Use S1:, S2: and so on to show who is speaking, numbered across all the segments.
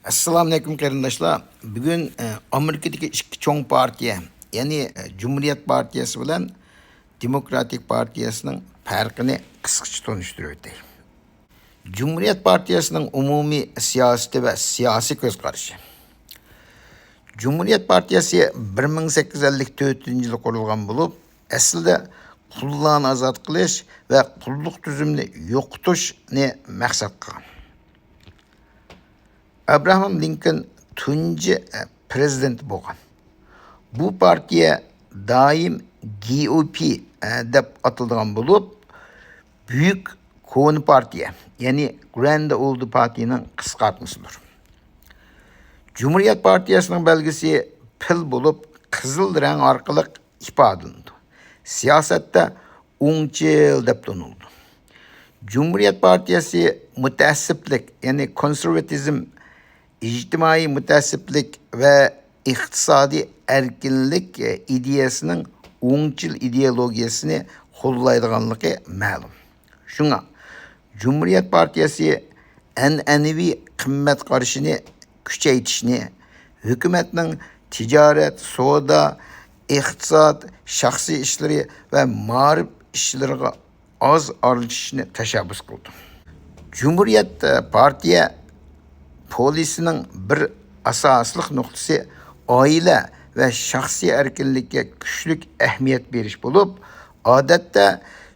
S1: Assalamu alaikum qarindoshlar. Bugun Amerikadagi ikki cho'ng partiya, ya'ni Cumhuriyet Partiyasi bilan Demokratik Partiyasining farqini qisqacha tanishtirib o'tay. Cumhuriyet Partiyasining umumiy siyosati va siyosiy ko'z qarashi. Cumhuriyet Partiyasi 1854-yilda qurilgan bo'lib, aslida qullarni ozod qilish va qulluq tuzumini yo'qotishni maqsad qilgan. Abraham Lincoln tunji prezident bo'lgan. Bu partiya doim GOP deb atalgan bo'lib, Büyük Koni partiya, ya'ni Grand Old Party'ning qisqartmasidir. Cumhuriyet Partiyasining belgisi pil bo'lib, qizil rang orqali ifodalanadi. Siyosatda o'ngchil deb tanildi. Cumhuriyet Partiyasi mutaassiblik, ya'ni konservatizm, ijtimoiy mutaassiblik va iqtisodiy erkinlik ideyasining o'ngchil ideologiyasini qo'llaydiganligi ma'lum. Shunga Cumhuriyet Partiyasi an'anaviy qimmat qarashini kuchaytirishni, hukumatning tijorat, savdo, iqtisod, shaxsiy ishlari va ma'rif ishlariga oz aralashishni tashabbus qildi. Cumhuriyet Partiya polisining bir asosliq nuqtasi oila va shaxsiy erkinlikka kuchli ahamiyat berish bo'lib, odatda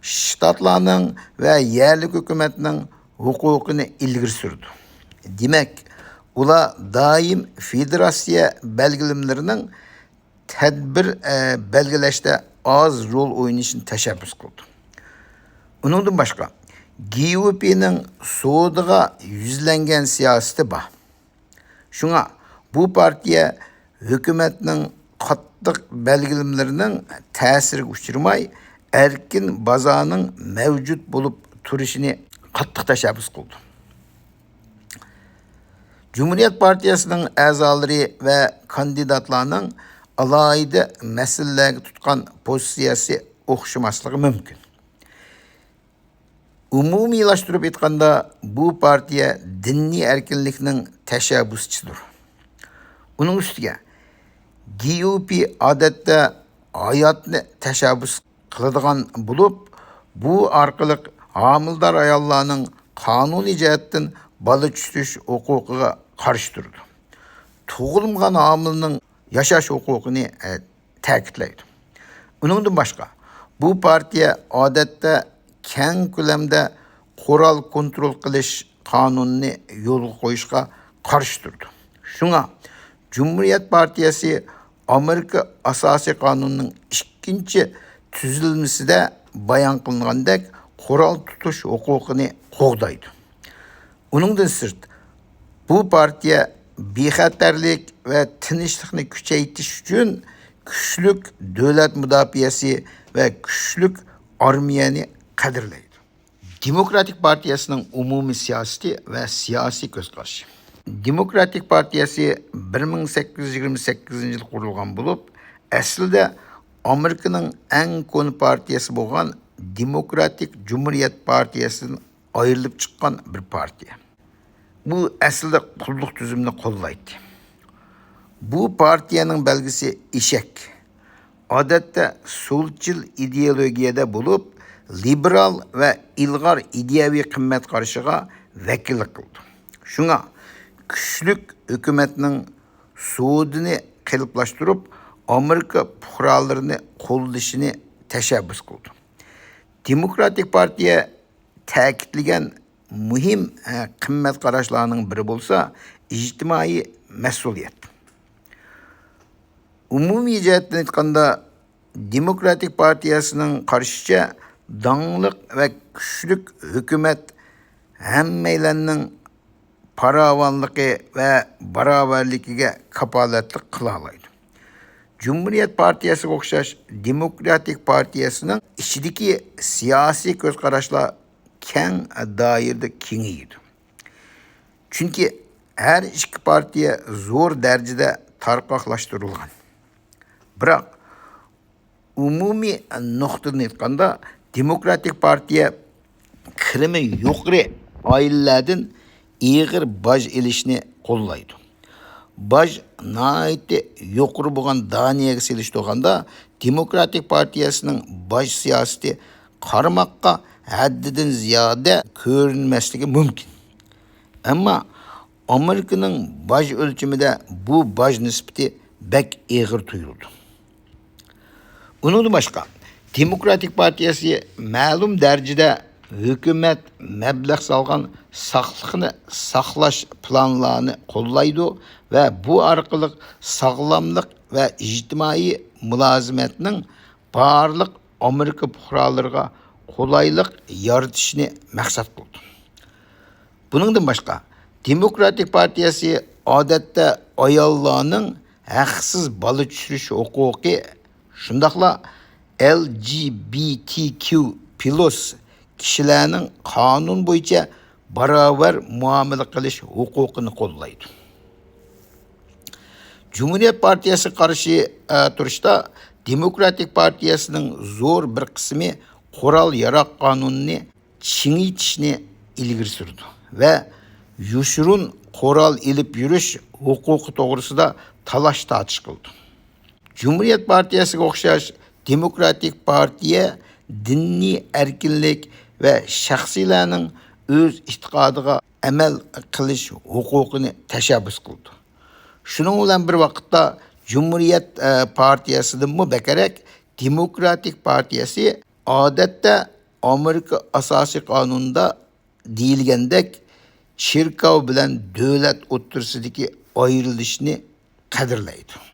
S1: shtatlarning va yerlik hukumatning huquqini ilgari surdi. Demak, ular doim federatsiya belgilamlarining tadbir belgilashda oz rol o'ynashini tashabbus qildi. Uningdan boshqa GOP'ning savdoga yuzlangan siyosati bor. Shunga bu partiya hukumatning qattiq belgilamlarining ta'siriga uchramay, erkin bozorning mavjud bo'lib turishini qattiq tashabbus qildi. Cumhuriyet Partiyasining a'zolari va kandidatlarning alohida masalalarga tutgan pozitsiyasi o'xshamasligi mumkin. Umumiylashtirib aytganda, bu partiya diniy erkinlikning tashabbuschisidir. Uning ustiga GOP odatda hayotni tashabbus qiladigan bo'lib, bu orqali homildor ayollarning qonuniy jihatdan bola tutish huquqiga qarshi turdi. Tug'ilmagan homilning yashash huquqini ta'kidlaydi. Uningdan boshqa, bu partiya odatda keng ko'lamda qurol kontrol qilish qonunini yo'lga qo'yishga qarshi turdi. Shunga Cumhuriyet Partiyasi Amerika asosiy qonunining 2-tuzilmasida bayon qilingandek qurol tutish huquqini qo'g'daydi. Uningdan sirt, bu partiya bexatarlik va tinchlikni kuchaytirish uchun kuchli davlat mudofaasi va kuchli armiyani qadrlaydi. Demokratik Partiyasining umumiy siyosati va siyosiy ko'zqarashi. Demokratik Partiyasi 1828-yilda qurilgan bo'lib, aslida Amerikaning eng ko'ni partiyasi bo'lgan Demokratik Cumhuriyet Partiyasidan ayrilib chiqqan bir partiya. Bu aslida qulluq tuzumini qo'llaydi. Bu partiyaning belgisi eshak. Odatda so'lchil ideologiyada bo'lib, liberal va ilg'or ideyaviy qimmat qarashiga vakillik qildi. Shunga kuchli hukumatning sudini qilplashtirib, Amerika fuqarolarini qo'llashini tashabbus qildi. Demokratik partiya ta'kidlagan muhim qimmat qarashlarning biri bo'lsa, ijtimoiy mas'uliyat. Umumiy jihatdan aytganda, Demokratik Partiyasining qarashicha dangliq va kuchli hukumat hammalarning farovonligi va barobarligiga kafolatlik qila oladi. Cumhuriyet Partiyasiga o'xshash Demokratik Partiyasining ichidagi siyosiy ko'zqarashlar keng doirada kengaydi. Chunki har ikki partiya zo'r darajada tarqoqlashtirilgan. Biroq umumiy nuqtadan aytganda, Demokratik Partiya kirimi yuqori oilalardan ig'ir boj ilishni qo'llaydi. baj naiti yuqori bo'lgan Daniyaga selishtirganda Demokratik partiyasining baj siyosati qarmoqqa haddidan ziyoda ko'rinmasligi mumkin. Ammo Amerikaning baj o'lchimida bu baj nisbati bek ig'ir tuyuldi. Undan boshqa Demokratik partiyasi ma'lum darajada hukumat mablag' solgan saqliqni saqlash planlarini qo'llaydi va bu orqali sog'lomlik va ijtimoiy mulozimatning barliq Amerika fuqarolariga qulaylik yaratishni maqsad qildi. Buningdan boshqa Demokratik partiyasi odatda ayollarning haqsiz bola tushirish huquqi, shundaqla LGBTQ+ kishilarning qonun bo'yicha barobar muomala qilish huquqini qo'llaydi. Cumhuriyet partiyasi qarshi turishda Demokratik partiyasining zo'r bir qismi qurol yaroq qonunini chingitishni ilgari surdi va yushurun qurol ilib yurish huquqi to'g'risida talash tortish qildi. Cumhuriyet partiyasiga o'xshash Demokratik partiya diniy erkinlik va shaxsiylarning o'z e'tiqodiga amal qilish huquqini tashabbus qildi. Shuning bilan bir vaqtda Cumhuriyet partiyasidan bekarak Demokratik partiyasi odatda Amerika asosiy qonunida deyilgandek cherkov bilan davlat o'rtasidagi ayrilishni qadrlaydi.